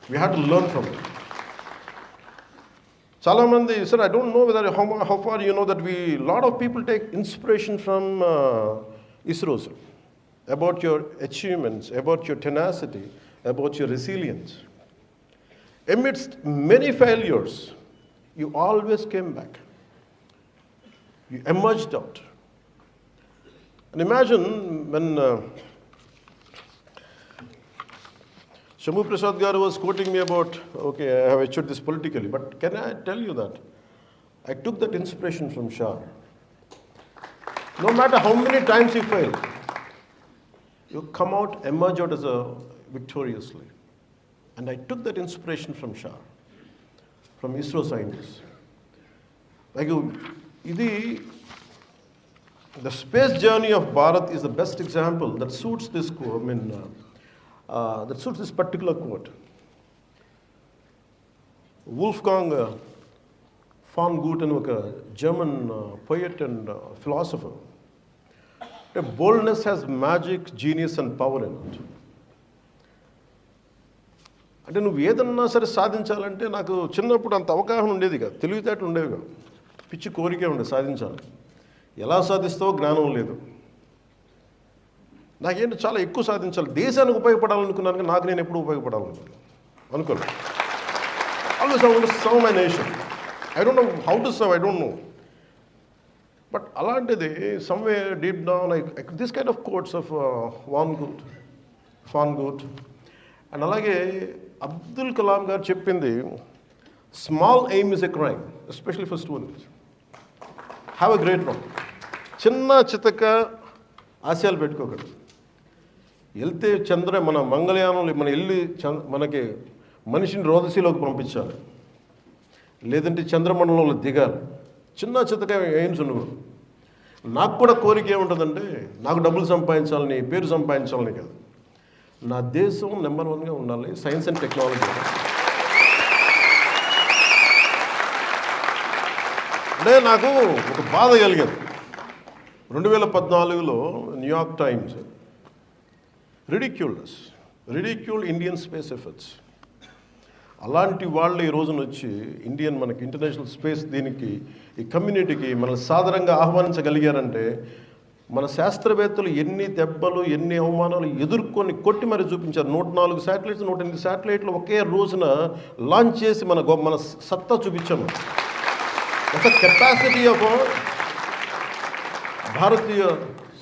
We had to learn from it. Chalamandi, sir, I don't know whether how far you know that a lot of people take inspiration from ISRO, sir, about your achievements, about your tenacity, about your resilience. Amidst many failures, you always came back. You emerged out. And imagine when Shamu Prasad Garu was quoting me about, okay, I have achieved this politically, but can I tell you that I took that inspiration from SHAR. No matter how many times you fail, you come out, emerge out as victoriously. And I took that inspiration from SHAR, from ISRO scientists. Like, the space journey of Bharat is the best example that suits this that suits this particular quote. Wolfgang von Goethe, a German poet and philosopher, boldness has magic, genius and power in it. అంటే నువ్వు ఏదన్నా సరే సాధించాలంటే నాకు చిన్నప్పుడు అంత అవగాహన ఉండేది కాదు, తెలివితేటలు ఉండేవి కాదు, పిచ్చి కోరికే ఉండేది సాధించాలి. ఎలా సాధిస్తావో జ్ఞానం లేదు. నాకేంటి చాలా ఎక్కువ సాధించాలి, దేశానికి ఉపయోగపడాలనుకున్నాను, నాకు నేను ఎప్పుడు ఉపయోగపడాలనుకోలేదు. Always I want to serve my nation. I don't know how to serve, I don't know. But అలాంటిది someway deep down like this kind of quotes of Van Gogh and అలాగే అబ్దుల్ కలాం గారు చెప్పింది, small aim is a crime, especially for students. Have a great one. చిన్న చితక ఆశయాలు పెట్టుకోకూడదు. వెళ్తే మన మంగళయానంలో మనం వెళ్ళి మనకి మనిషిని రోదసీలోకి పంపించాలి, లేదంటే చంద్రమండలంలో దిగాలి. చిన్న చితక ఎయిమ్స్ ఉండవు. నాకు కూడా కోరిక ఏముంటుందంటే, నాకు డబ్బులు సంపాదించాలని, పేరు సంపాదించాలని కాదు, నా దేశం నెంబర్ 1గా ఉండాలి సైన్స్ అండ్ టెక్నాలజీ. అంటే నాకు ఒక బాధ కలిగింది. 2014లో New York Times ridiculed Indian space efforts. అలాంటి వాళ్ళు ఈ రోజున వచ్చి మనకి ఇంటర్నేషనల్ స్పేస్ దీనికి ఈ కమ్యూనిటీకి మనల్ని సాధారణంగా ఆహ్వానించగలిగారంటే, మన శాస్త్రవేత్తలు ఎన్ని దెబ్బలు ఎన్ని అవమానాలు ఎదుర్కొని కొట్టి మరి చూపించారు. 104 శాటిలైట్స్ 108 శాటిలైట్లు ఒకే రోజున లాంచ్ చేసి మన సత్తా చూపించాము. ఒక capacity of Bharatiya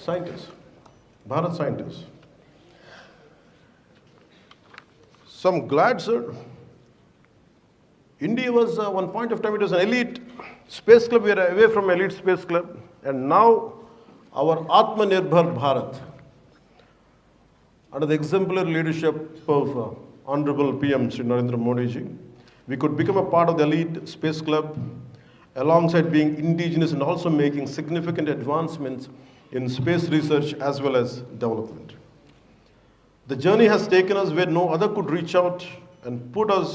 scientists, Bharat scientists. So I'm glad, sir. India was, one point of time, it was an elite space club. We are away from elite space club. And now, our Atmanirbhar Bharat, under the exemplary leadership of Honorable PM Sri Narendra Modi ji, we could become a part of the elite space club, alongside being indigenous and also making significant advancements in space research as well as development. The journey has taken us where no other could reach out and put us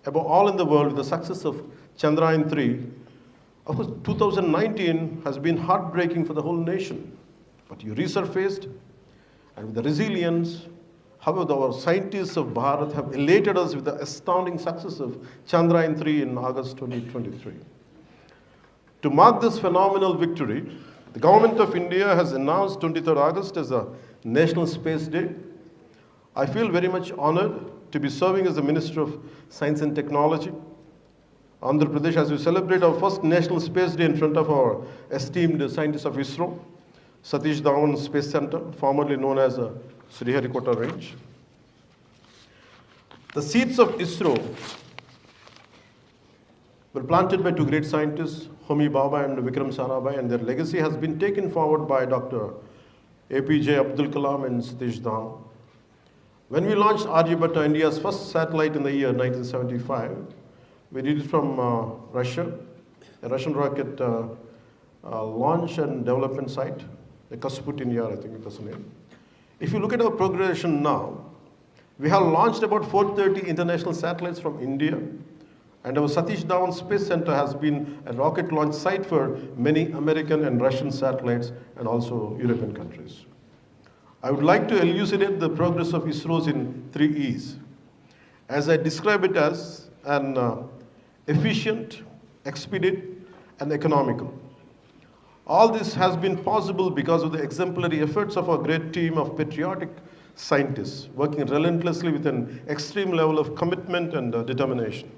above all in the world with the success of Chandrayaan-3. Of course, 2019 has been heartbreaking for the whole nation, but you resurfaced, and with the resilience, however, our scientists of Bharat have elated us with the astounding success of Chandrayaan-3 in August 2023. To mark this phenomenal victory, the Government of India has announced 23rd August as a National Space Day. I feel very much honored to be serving as the Minister of Science and Technology. Andhra Pradesh, as we celebrate our first National Space Day in front of our esteemed scientists of ISRO, Satish Dhawan Space Center, formerly known as Sriharikota Range. The seeds of ISRO were planted by two great scientists, Homi Bhabha and Vikram Sarabhai, and their legacy has been taken forward by Dr. APJ Abdul Kalam and Satish Dhawan. When we launched Aryabhatta, India's first satellite in the year 1975, we did it from Russia, a Russian rocket launch and development site, the Kasputin Yar, I think that's the name. If you look at our progression now, we have launched about 430 international satellites from India, and our Satish Dhawan Space Center has been a rocket launch site for many American and Russian satellites and also European countries. I would like to elucidate the progress of ISRO's in 3 E's. as I describe it as an efficient, expedient, and economical. All this has been possible because of the exemplary efforts of our great team of patriotic scientists working relentlessly with an extreme level of commitment and determination.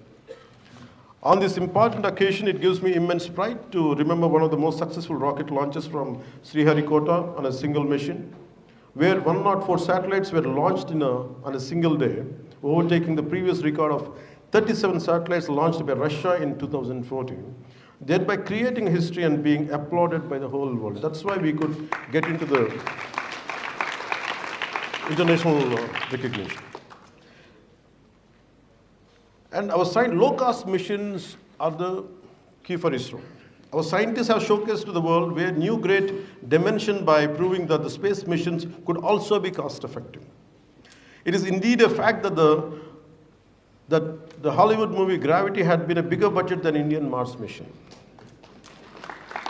On this important occasion, it gives me immense pride to remember one of the most successful rocket launches from Sriharikota on a single mission, where 104 satellites were launched on a single day, overtaking the previous record of 37 satellites launched by Russia in 2014, thereby creating history and being applauded by the whole world. That's why we could get into the international recognition. And our low-cost missions are the key for ISRO. Our scientists have showcased to the world where new great dimension by proving that the space missions could also be cost-effective. It is indeed a fact that the Hollywood movie Gravity had been a bigger budget than Indian Mars mission.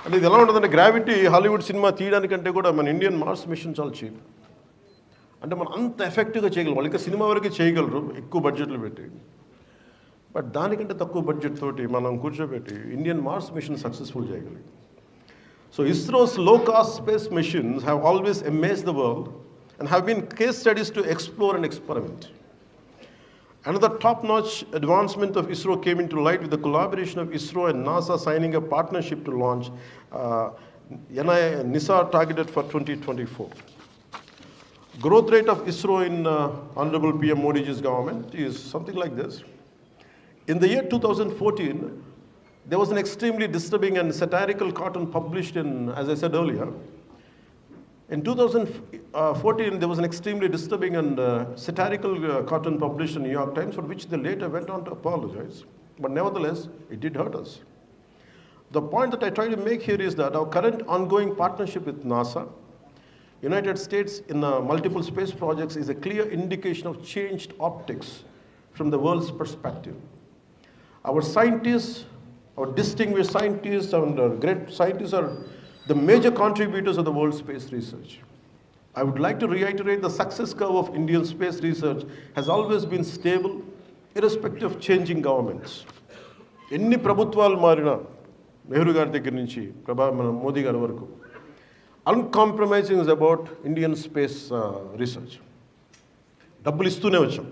And ఇది ఎలా ఉంటుందంటే gravity Hollywood cinema తీయడానికంటే కూడా మన Indian Mars machine చాలా cheap. అంటే మనం అంత ఎఫెక్టివ్గా చేయగలం. వాళ్ళు ఇంకా సినిమా వరకు చేయగలరు ఎక్కువ బడ్జెట్లు పెట్టి, బట్ దానికంటే తక్కువ బడ్జెట్ తోటి మనం కూర్చోబెట్టి ఇండియన్ మార్స్ మిషన్ సక్సెస్ఫుల్ చేయగలిగాం. So ISRO's low cost space missions have always amazed the world and have been case studies to explore and experiment. Another top-notch advancement of ISRO came into light with the collaboration of ISRO and NASA signing a partnership to launch NISA targeted for 2024. Growth rate of ISRO in Honorable PM Modi's government is something like this. In the year 2014, there was an extremely disturbing and satirical cartoon published in, as I said earlier, in 2014, there was an extremely disturbing and satirical cartoon published in New York Times, for which they later went on to apologize. But nevertheless, it did hurt us. The point that I try to make here is that our current ongoing partnership with NASA, United States in multiple space projects, is a clear indication of changed optics from the world's perspective. Our scientists, our distinguished scientists and great scientists are the major contributors of the world's space research. I would like to reiterate the success curve of Indian space research has always been stable, irrespective of changing governments. ఎన్ని ప్రభుత్వాలు మారినా నెహ్రూ గారి దగ్గర నుంచి మన మోదీ గారి వరకు uncompromising is about Indian space research. డబ్బులు ఇస్తూనే వచ్చాం.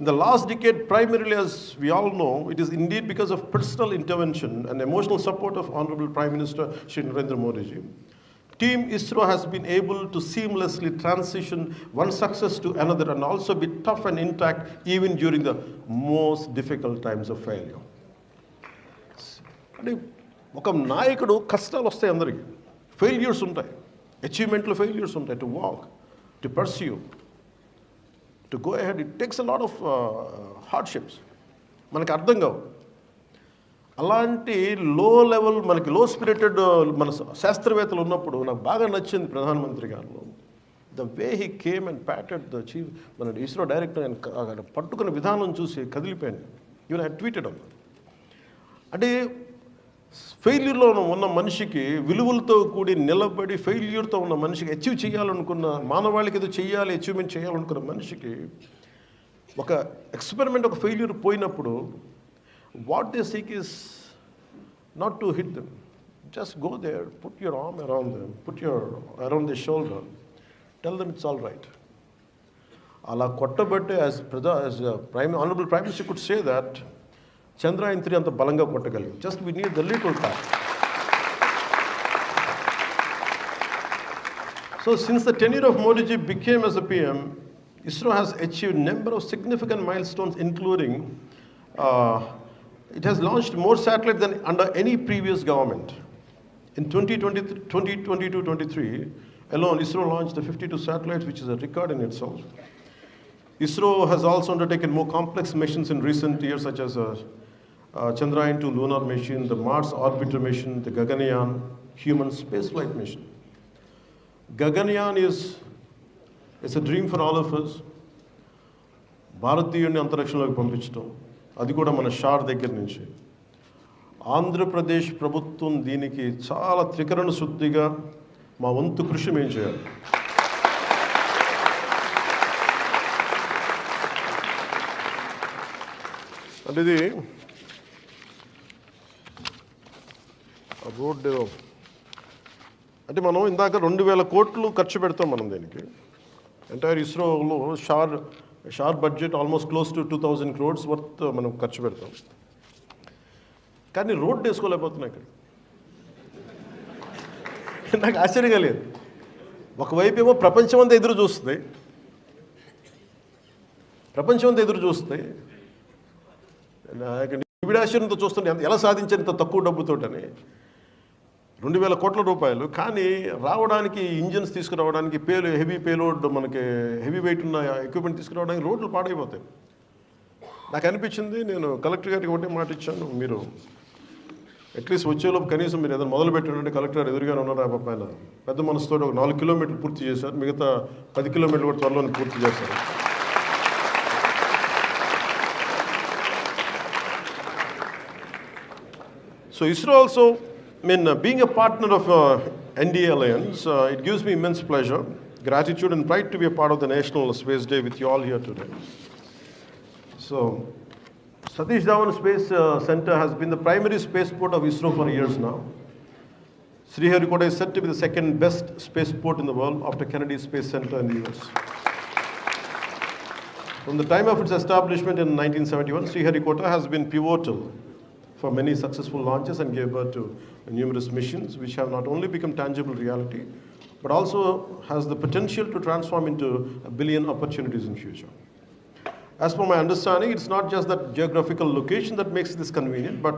In the last decade, primarily, as we all know, it is indeed because of personal intervention and emotional support of Honorable Prime Minister Shri Narendra Modi ji. Team ISRO has been able to seamlessly transition one success to another and also be tough and intact even during the most difficult times of failure. అంటే ఒక నాయకుడు కష్టాలు వస్తాయి, అందరికీ failures ఉంటాయి, అచీవ్మెంట్లో failures ఉంటాయి, to walk, to pursue, to go ahead, it takes a lot of hardships. మనకి అర్థం కావు. అలాంటి లో లెవెల్ మనకి లో స్పిరిటెడ్ మన శాస్త్రవేత్తలు ఉన్నప్పుడు నాకు బాగా నచ్చింది ప్రధానమంత్రి గారు the way he came and patted the chief మన ఇస్రో డైరెక్టర్ ఆయన పట్టుకున్న విధానం చూసి కదిలిపోయాను. ఈవెన్ ఐ ట్వీటెడ్ అన్న. అంటే ఫెయిల్యూర్లో ఉన్న మనిషికి, విలువలతో కూడి నిలబడి ఫెయిల్యూర్తో ఉన్న మనిషికి, అచీవ్ చేయాలనుకున్న మానవాళికి ఏదో చేయాలి, అచీవ్మెంట్ చేయాలనుకున్న మనిషికి ఒక ఎక్స్పెరిమెంట్, ఒక ఫెయిల్యూర్ పోయినప్పుడు what they seek is not to hit them, just go there, put your arm around them, put your around the shoulder, tell them it's all right. అలా కొట్టబట్టే as honourable prime minister could say that Chandrayaan 3 అంత బలంగా కొట్టగలిగాం. Just we need the little time. So since the tenure of Modi ji became as a PM, ISRO has achieved number of significant milestones, including it has launched more satellites than under any previous government. In 2022-23 alone, ISRO launched 52 satellites, which is a record in itself. ISRO has also undertaken more complex missions in recent years, such as Chandrayaan 2 lunar mission, the Mars orbiter mission, the Gaganyaan human spaceflight mission. Gaganyaan is a dream for all of us. భారతీయుడిని అంతరిక్షంలోకి పంపించడం, అది కూడా మన షార్ దగ్గర నుంచి. ఆంధ్రప్రదేశ్ ప్రభుత్వం దీనికి చాలా త్రికరణ శుద్ధిగా మా వంతు కృషి మేము చేయాలి. అంటే ఇది రోడ్డు అంటే మనం ఇందాక 2,000 కోట్లు ఖర్చు పెడతాం మనం దీనికి. ఎంటైర్ ఇస్రోలో SHAR budget almost close to 2,000 crores worth మనం ఖర్చు పెడతాం. కానీ రోడ్డు వేసుకోలేకపోతున్నాయి ఇక్కడ. నాకు ఆశ్చర్యంగా లేదు. ఒకవైపు ఏమో ప్రపంచం అంతా ఎదురు చూస్తుంది, నిబిడాశ్చర్యంతో చూస్తుంటే ఎలా సాధించారు ఇంత తక్కువ డబ్బుతోటని. 2,000 కోట్ల రూపాయలు, కానీ రావడానికి ఇంజిన్స్ తీసుకురావడానికి హెవీ పేలోడ్ మనకి హెవీ వెయిట్ ఉన్న ఎక్విప్మెంట్ తీసుకురావడానికి రోడ్లు పాడైపోతాయి. నాకు అనిపించింది, నేను కలెక్టర్ గారికి ఒకటే మాట ఇచ్చాను, మీరు అట్లీస్ట్ వచ్చేలోపు కనీసం మీరు ఏదైనా మొదలు పెట్టారంటే కలెక్టర్ గారు ఎదురుగానే ఉన్నారు. ఆ పైన పెద్ద మనసుతో ఒక 4 కిలోమీటర్లు పూర్తి చేశారు, మిగతా 10 కిలోమీటర్లు కూడా త్వరలోనే పూర్తి చేశారు. So ISRO also, being a partner of NDA Alliance, it gives me immense pleasure, gratitude and pride to be a part of the National Space Day with you all here today. So, Satish Dhawan Space Center has been the primary spaceport of ISRO for years now. Sriharikota is said to be the second best spaceport in the world after Kennedy Space Center in the US. From the time of its establishment in 1971, Sriharikota has been pivotal for many successful launches and gave birth to numerous missions which have not only become tangible reality but also has the potential to transform into 1 billion opportunities in future. As per my understanding, it's not just that geographical location that makes this convenient, but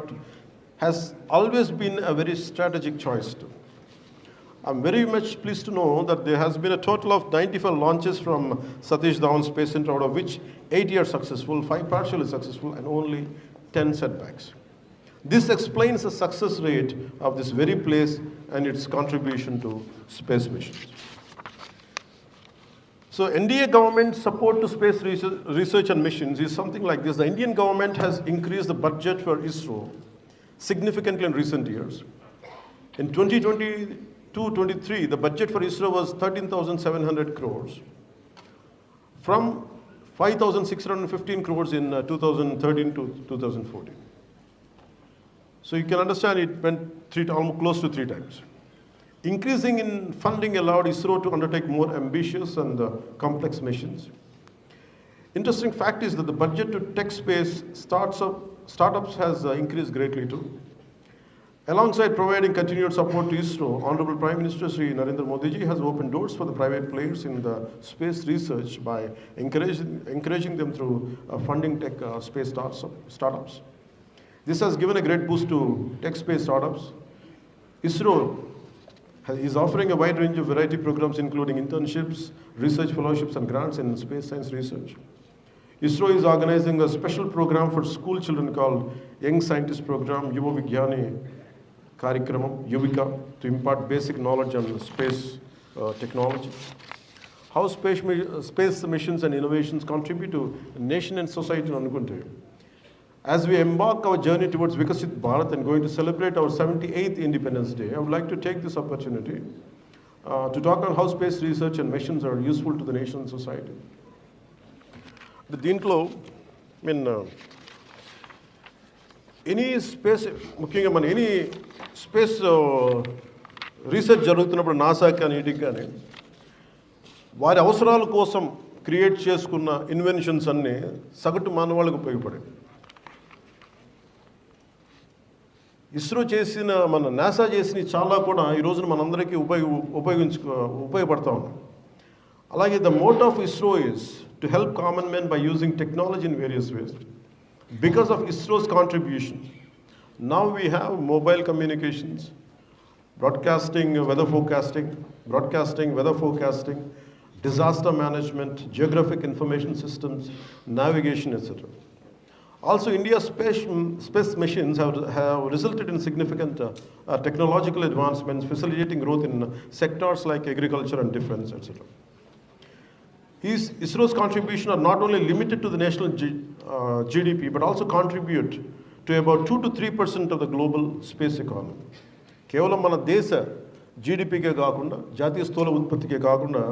has always been a very strategic choice too. I'm very much pleased to know that there has been a total of 95 launches from Satish Dhawan Space Center, out of which 80 are successful, 5 partially successful and only 10 setbacks. This explains the success rate of this very place and its contribution to space missions. So NDA government support to space research and missions is something like this. The Indian government has increased the budget for ISRO significantly in recent years. In 2022-23, the budget for ISRO was 13,700 crores from 5,615 crores in 2013 to 2014. So you can understand it went almost close to 3 times. Increasing in funding allowed ISRO to undertake more ambitious and complex missions. Interesting fact is that the budget to tech space startups has increased greatly too. Alongside providing continued support to ISRO, Honorable Prime Minister Shri Narendra Modi ji has opened doors for the private players in the space research by encouraging them through funding tech space startups. This has given a great boost to tech space startups. ISRO is offering a wide range of variety programs including internships, research fellowships and grants in space science research. ISRO is organizing a special program for school children called Young Scientist Program Yuva Vigyani Karikramam Yuvika to impart basic knowledge on space technology. How space missions and innovations contribute to nation and society anukunte. As we embark our journey towards Vikasit Bharat and going to celebrate our 78th Independence Day, I would like to take this opportunity to talk on how space research and missions are useful to the nation and society. దీంట్లో any space, ముఖ్యంగా మన any space research జరుగుతున్నప్పుడు NASA కానీ వీటికి కానీ వారి అవసరాల కోసం క్రియేట్ చేసుకున్న ఇన్వెన్షన్స్ అన్నీ సగటు మానవాళ్ళకు ఉపయోగపడాయి. ఇస్రో చేసిన, మన నాసా చేసిన చాలా కూడా ఈ రోజున మనందరికీ ఉపయోగపడతా ఉన్నాయి. అలాగే the motto of ISRO is to help common men by using technology in various ways. Because of ISRO's contribution, now we have mobile communications, broadcasting weather forecasting, disaster management, geographic information systems, navigation, etc. Also, India's space missions have resulted in significant technological advancements, facilitating growth in sectors like agriculture and defense, etc. ISRO's contribution are not only limited to the national GDP, but also contribute to about 2 to 3% of the global space economy. కేవలం మన దేశ జీడిపికే కాకుండా, జాతీయ స్థూల ఉత్పత్తికే కాకుండా,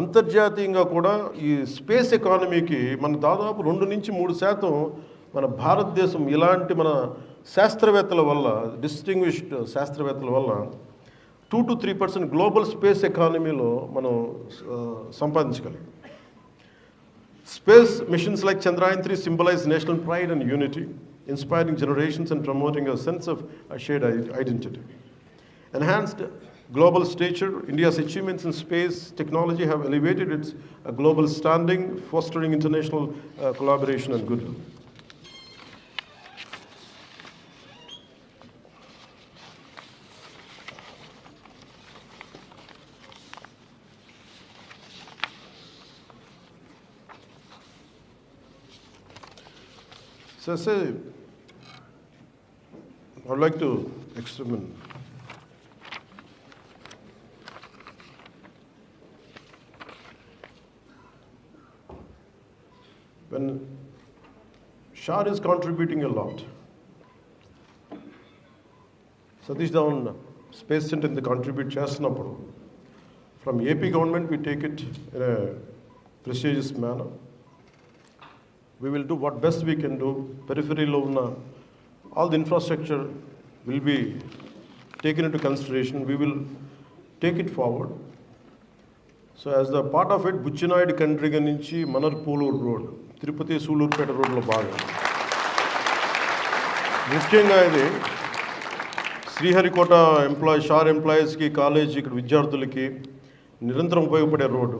అంతర్జాతీయంగా కూడా ఈ స్పేస్ ఎకానమీకి మన దాదాపు 2 నుంచి 3% మన భారతదేశం ఇలాంటి మన శాస్త్రవేత్తల వల్ల, డిస్టింగ్విష్డ్ శాస్త్రవేత్తల వల్ల 2 to 3% గ్లోబల్ స్పేస్ ఎకానమీలో మనం సంపాదించగలిగాం. Space missions like Chandrayaan-3 symbolize national pride and unity, inspiring generations and promoting a sense of a shared identity. Enhanced global stature, India's achievements in space technology have elevated its global standing, fostering international collaboration and goodwill. So I would like to experiment. When SHAR is contributing a lot, Satish Dhawan Space Center in the contribute chestunappudu, from AP government we take it in a prestigious manner. We will do what best we can do. Periphery lo unna all the infrastructure will be taken into consideration. We will take it forward. So as the part of it, Buchinayed Kandriga nunchi Manarpolur Road, Tirupati Sulurpeta Road lo bhagam. ముఖ్యంగా ఇది శ్రీహరికోట షార్ ఎంప్లాయీస్కి, college ఇక్కడ విద్యార్థులకి నిరంతరం ఉపయోగపడే road.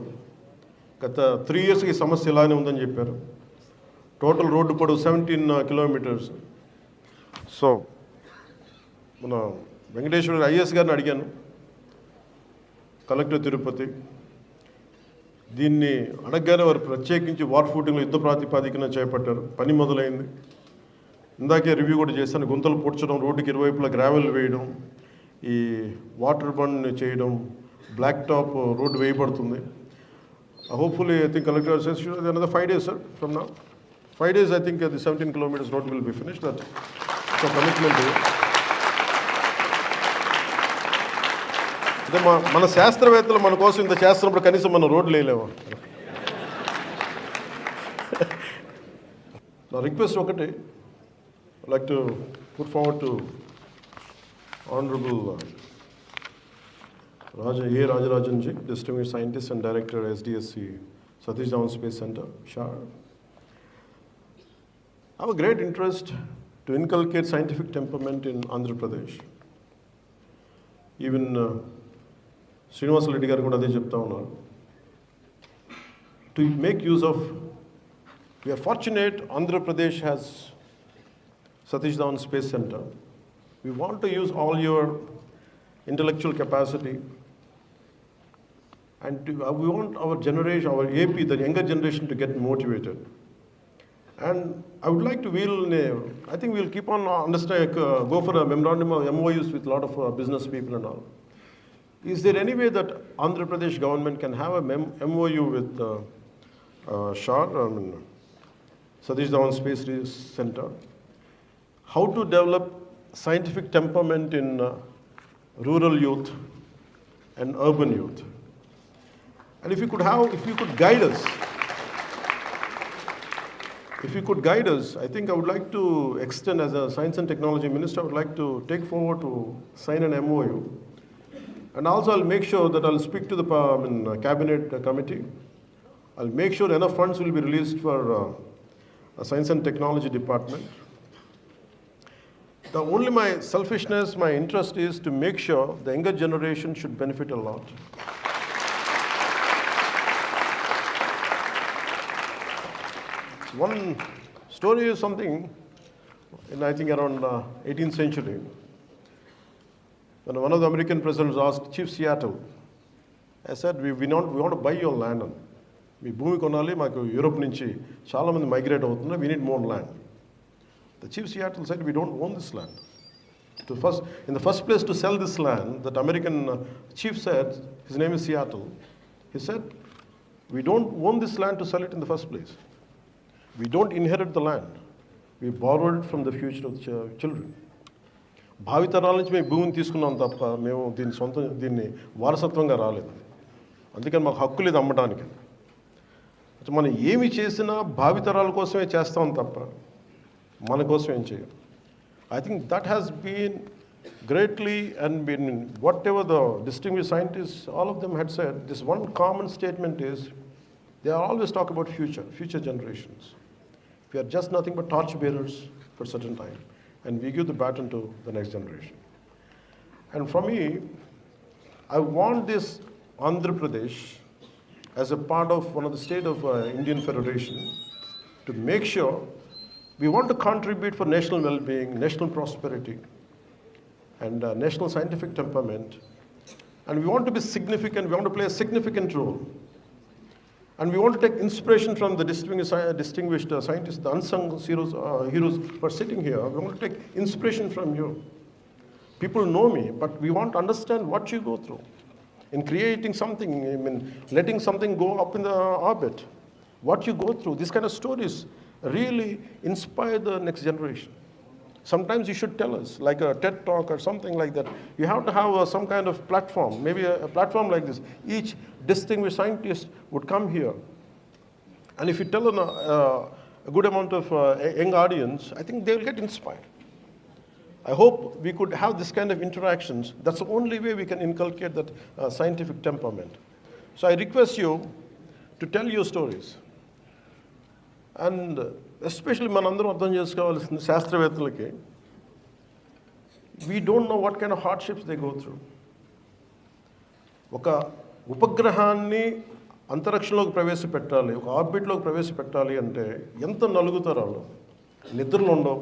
గత 3 yearsకి ఈ సమస్య ఇలానే ఉందని చెప్పారు. టోటల్ రోడ్డు పొడవు 17 kilometers. సో మన వెంకటేశ్వర ఐఎస్ గారిని అడిగాను, కలెక్టర్ తిరుపతి. దీన్ని అడగగానే వారు ప్రత్యేకించి వార్ ఫూటింగ్లో యుద్ధ ప్రాతిపాదికన చేపట్టారు. పని మొదలైంది. ఇందాకే రివ్యూ కూడా చేశాను. గుంతలు పూడ్చడం, రోడ్డుకి ఇరువైపులా గ్రావెల్ వేయడం, ఈ వాటర్ బండ్ చేయడం, బ్లాక్ టాప్ రోడ్డు వేయబడుతుంది. Hopefully I think collector says another 5 days, sir, from now. 5 days, I think the 17 kilometers road will be finished. That's a commitment. అదే మన శాస్త్రవేత్తలు మన కోసం ఇంత చేస్తున్నప్పుడు కనీసం మన రోడ్లు వేయలేము. నా రిక్వెస్ట్ ఒకటి, I'd like to put forward to Honorable Rajarajan ji, distinguished scientist and director SDSC Satish Dhawan Space Center, SHAR. I have a great interest to inculcate scientific temperament in Andhra Pradesh. Even Srinivasa Reddy garu kuda ade chepta unnaru. To make use of, we are fortunate Andhra Pradesh has Satish Dhawan Space Center. We want to use all your intellectual capacity, and we want our generation, our AP, the younger generation, to get motivated. And I would like to I think we'll keep on go for a memorandum of MOUs with a lot of business people and all. Is there any way that Andhra Pradesh government can have a MOU with SHAR, Satish Dhawan Space Center? How to develop scientific temperament in rural youth and urban youth? And if you could guide us, I think I would like to extend, as a Science and Technology Minister, I would like to take forward to sign an MOU. And also I'll make sure that I'll speak to the Cabinet Committee. I'll make sure enough funds will be released for a Science and Technology Department. Only my selfishness, my interest is to make sure the younger generation should benefit a lot. One story is something, I think around 18th century, when one of the American presidents asked Chief Seattle, I said, we want to buy your land. We భూమి కొనాలి, మాకు Europe నుంచి చాలా మంది migrate అవుతున్నారు, we need more land. The Chief Seattle said, we don't own this land. In the first place, to sell this land, that American chief said, his name is Seattle, he said, we don't own this land to sell it in the first place. We don't inherit the land. We borrowed it from the future of the children. భావితరాల నుంచి మేము భూమిని తీసుకున్నాం తప్ప మేము దీన్ని వారసత్వంగా రాలేదు. అందుకని మాకు హక్కు లేదు అమ్మడానికి. మనం ఏమి చేసినా భావితరాల కోసమే చేస్తాం తప్ప మన కోసం ఏం చేయం. I think that has been greatly, and been whatever the distinguished scientists, all of them had said, this one common statement is, they always talk about future generations. We are just nothing but torch bearers for certain time, and we give the baton to the next generation. And for me, I want this Andhra Pradesh as a part of one of the state of Indian Federation to make sure we want to contribute for national well-being, national prosperity, and national scientific temperament. And we want to be significant, we want to play a significant role. And we want to take inspiration from the distinguished scientists, the unsung heroes who are sitting here. We want to take inspiration from you. People know me, but we want to understand what you go through in creating something, I mean, letting something go up in the orbit. What you go through, these kind of stories really inspire the next generation. Sometimes you should tell us, like a TED talk or something like that. You have to have some kind of platform, maybe a platform like this. Each distinguished scientist would come here. And if you tell a good amount of young audience, I think they will get inspired. I hope we could have this kind of interactions. That's the only way we can inculcate that scientific temperament. So I request you to tell your stories. And especially మనందరం అర్థం చేసుకోవాల్సిన శాస్త్రవేత్తలకి, we don't know what kind of hardships they go through. ఒక ఉపగ్రహాన్ని అంతరిక్షంలోకి ప్రవేశపెట్టాలి, ఒక ఆర్బిట్లోకి ప్రవేశపెట్టాలి అంటే ఎంత నలుగుతారు వాళ్ళు. నిద్రలు ఉండవు.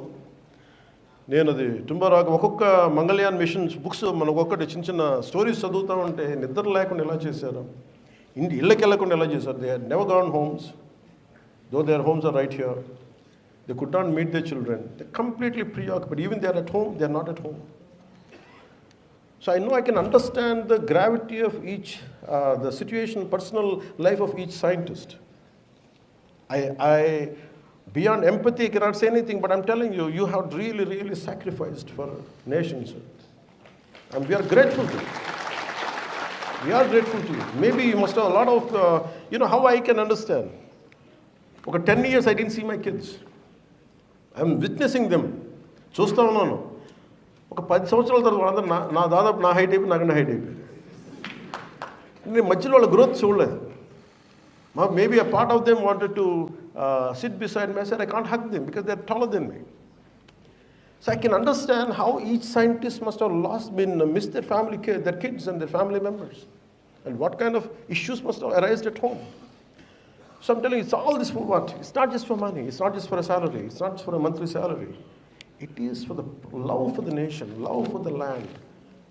నేను అది టుంబరాగా ఒక్కొక్క మంగళయాన్ మిషన్స్ బుక్స్ మన ఒక్కొక్కటి చిన్న చిన్న స్టోరీస్ చదువుతూ ఉంటే నిద్ర లేకుండా ఎలా చేశారు, ఇళ్ళకి వెళ్ళకుండా ఎలా చేశారు. They had never gone homes, though their homes are right here. They could not meet their children. They're completely preoccupied. Even they are at home, they are not at home. So I know I can understand the gravity of each, the situation, personal life of each scientist. I beyond empathy, I cannot say anything, but I'm telling you, you have really, really sacrificed for nations. And we are grateful to you. We are grateful to you. Maybe you must have a lot of, you know, how I can understand. ఒక 10 years I didn't see my kids. I'm witnessing them. చూస్తూ ఉన్నాను. ఒక 10 సంవత్సరాల తర్వాత వాళ్ళందరూ నా దాదాపు నా హైట్ అయిపోయి, నాకన్నా హైట్ అయిపోయి. నేను మధ్యలో వాళ్ళ గ్రోత్ చూడలేదు. Maybe a part of them wanted to sit beside me. I said, I can't hug them because they're taller than me. So I can understand how each scientist must have missed their family, their kids and their family members. And what kind of issues must have arisen at home. So I'm telling you, it's all this for what? It's not just for money. It's not just for a salary. It's not just for a monthly salary. It is for the love for the nation, love for the land.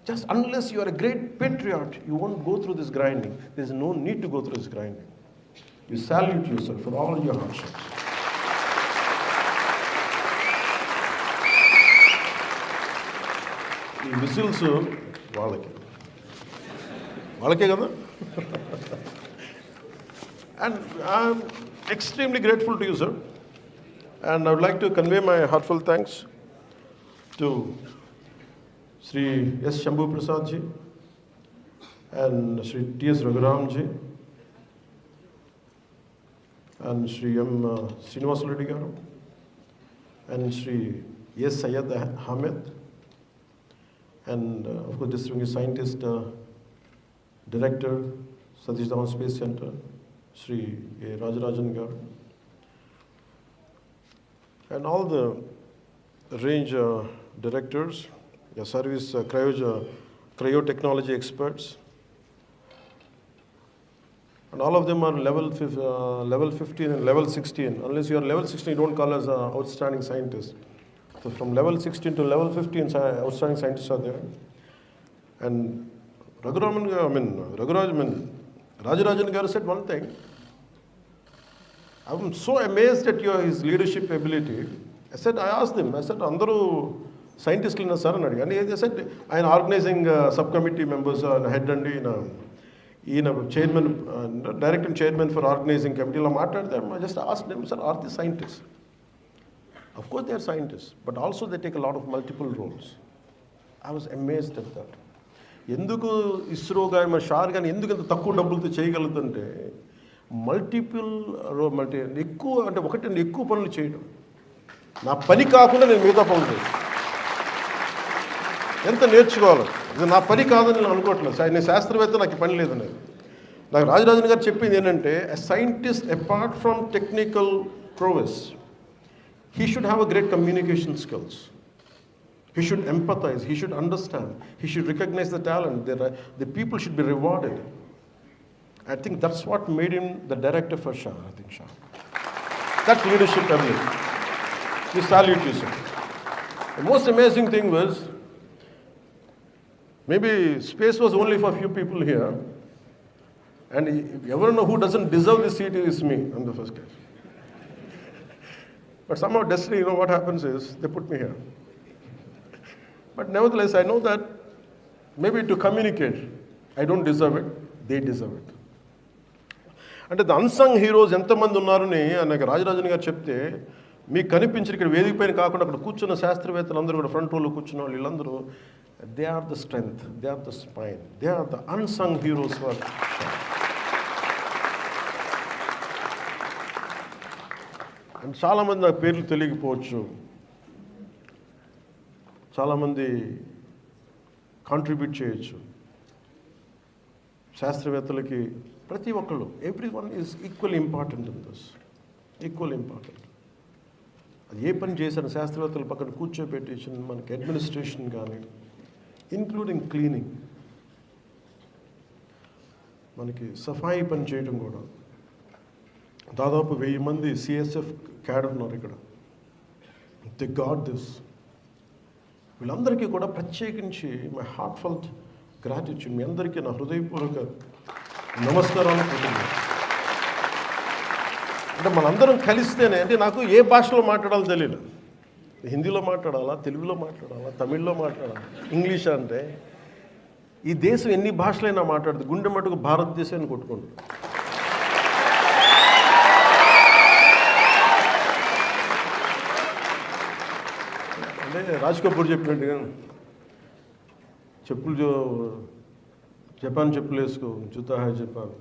Just unless you are a great patriot, you won't go through this grinding. There's no need to go through this grinding. You salute yourself for all your hardships. ఈ whistles వాళ్ళకే కదా. And I'm extremely grateful to you, sir. And I would like to convey my heartfelt thanks to Sri S. Shambhu Prasad ji and Sri T. S. Raghuram ji and Sri M. Srinivas Reddy garu and Sri S. Syed Ahmed and of course distinguished scientist, director, Satish Dhawan Space Center, Sri Rajarajan garu, and all the range directors, the service cryo technology experts, and all of them are level 15 and level 16. Unless you are level 16, you don't call us outstanding scientists. So from level 16 to level 15, outstanding scientists are there. And Rajarajan garu said one thing. I'm so amazed at his leadership ability. I asked him, Andaru scientists in sir and he said, I'm organizing subcommittee members and head and chairman, direct and chairman for organizing committee. I just asked them, sir, are they scientists? Of course they are scientists, but also they take a lot of multiple roles. I was amazed at that. ఎందుకు ఇస్రో కానీ మన షార్ కానీ ఎందుకు ఇంత తక్కువ డబ్బులతో చేయగలుగుతుంటే ఎక్కువ అంటే ఒకటి ఎక్కువ పనులు చేయడం. నా పని కాకుండా నేను మిగతా పనులు చేయాలి. ఎంత నేర్చుకోవాలి, ఇది నా పని కాదని నేను అనుకోవట్లేదు. నేను శాస్త్రవేత్త, నాకు పని లేదనేది. నాకు రాజరాజన్ గారు చెప్పింది ఏంటంటే, ఎ scientist apart from technical ప్రోవెస్, he should have a great communication skills. He should empathize, he should understand, he should recognize the talent. The people should be rewarded. I think that's what made him the director for SHAR, I think SHAR. That leadership ability. We salute you, sir. The most amazing thing was, maybe space was only for a few people here, and if you ever know who doesn't deserve this seat, is me. I'm the first guy. But somehow destiny, what happens is, they put me here. But nevertheless, I know that maybe to communicate, I don't deserve it, they deserve it. అంటే the unsung heroes ఎంతమంది ఉన్నారని నాకు రాజరాజన్ గారు చెప్తే, మీకు కనిపించిన ఇక్కడ వేదిక పైన కాకుండా అక్కడ కూర్చున్న శాస్త్రవేత్తలు అందరూ కూడా ఫ్రంట్ రోలో కూర్చున్న వాళ్ళు వీళ్ళందరూ, they are the strength, they are the spine, they are the unsung heroes for. And చాలామంది నాకు పేర్లు తెలియకపోవచ్చు, చాలామంది కాంట్రిబ్యూట్ చేయొచ్చు. శాస్త్రవేత్తలకి ప్రతి ఒక్కళ్ళు, every one is equal important in this, equal important. అది ఏ పని చేశాను, శాస్త్రవేత్తల పక్కన కూర్చోబెట్టి మనకి అడ్మినిస్ట్రేషన్ కానీ, ఇంక్లూడింగ్ క్లీనింగ్, మనకి సఫాయి పని చేయడం కూడా. దాదాపు 1000 మంది సిఎస్ఎఫ్ క్యాడర్ ఉన్నారు ఇక్కడ. The got this. వీళ్ళందరికీ కూడా ప్రత్యేకించి మై హార్ట్ఫెల్ట్ గ్రాటిట్యూడ్, మీ అందరికీ నా హృదయపూర్వక నమస్కారాలు. అంటే మనందరం కలిస్తేనే, అంటే నాకు ఏ భాషలో మాట్లాడాలో తెలియదు. హిందీలో మాట్లాడాలా, తెలుగులో మాట్లాడాలా, తమిళ్లో మాట్లాడాలా, ఇంగ్లీష్ అంటే ఈ దేశం ఎన్ని భాషలైనా మాట్లాడుతుంది, గుండె మటుకు భారతదేశాన్ని కొట్టుకుంటుంది. అంటే రాజ్ కపూర్ చెప్పినట్టుగా, చెప్పులు జపాన్ చెప్పులు వేసుకో, జూతా హై జపాన్,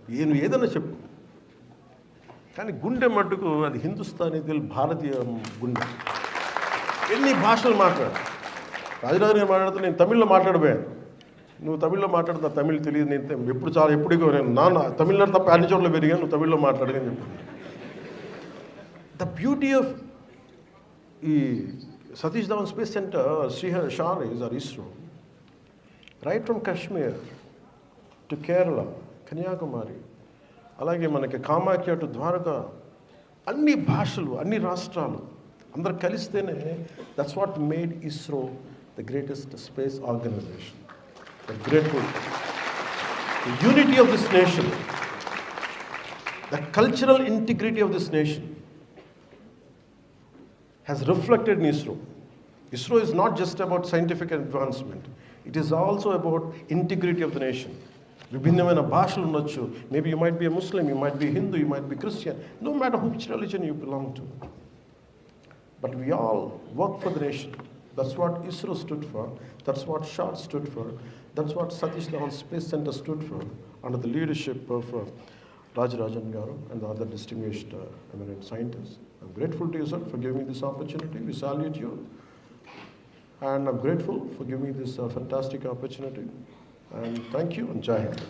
ఏదైనా చెప్పు, కానీ గుండె మట్టుకు అది హిందుస్థానీ, భారతీయ గుండె. ఎన్ని భాషలు మాట్లాడు. రాజరాజు గారు మాట్లాడుతూ నేను తమిళ్లో మాట్లాడిపోయాను, నువ్వు తమిళ్లో మాట్లాడుతున్నా, తమిళ్ తెలియదు, నేను ఎప్పుడు నేను తమిళనాడు తప్ప అన్ని చోట్ల పెరిగాను, నువ్వు తమిళ్లో మాట్లాడని చెప్పాను. ద బ్యూటీ ఆఫ్ ఈ Satish Dhawan Space Center, SHAR is our ISRO, right from Kashmir to Kerala, Kanyakumari, అలాగే మనకి కామాఖ్య టు ద్వారకా, అన్ని భాషలు, అన్ని రాష్ట్రాలు అందరు కలిస్తేనే, that's what made ISRO the greatest space organisation. The grateful, the unity of this nation, the cultural integrity of this nation has reflected in ISRO. ISRO is not just about scientific advancement. It is also about integrity of the nation. విభిన్నమైన భాషలు ఉండొచ్చు. Maybe you might be a Muslim, you might be Hindu, you might be Christian, no matter which religion you belong to. But we all work for the nation. That's what ISRO stood for. That's what SHAR stood for. That's what Satish Dhawan Space Center stood for, under the leadership of Rajarajan Garu and the other distinguished eminent scientists. I'm grateful to you, sir, for giving me this opportunity. We salute you. And I'm grateful for giving me this fantastic opportunity. And thank you, and Jai Hind.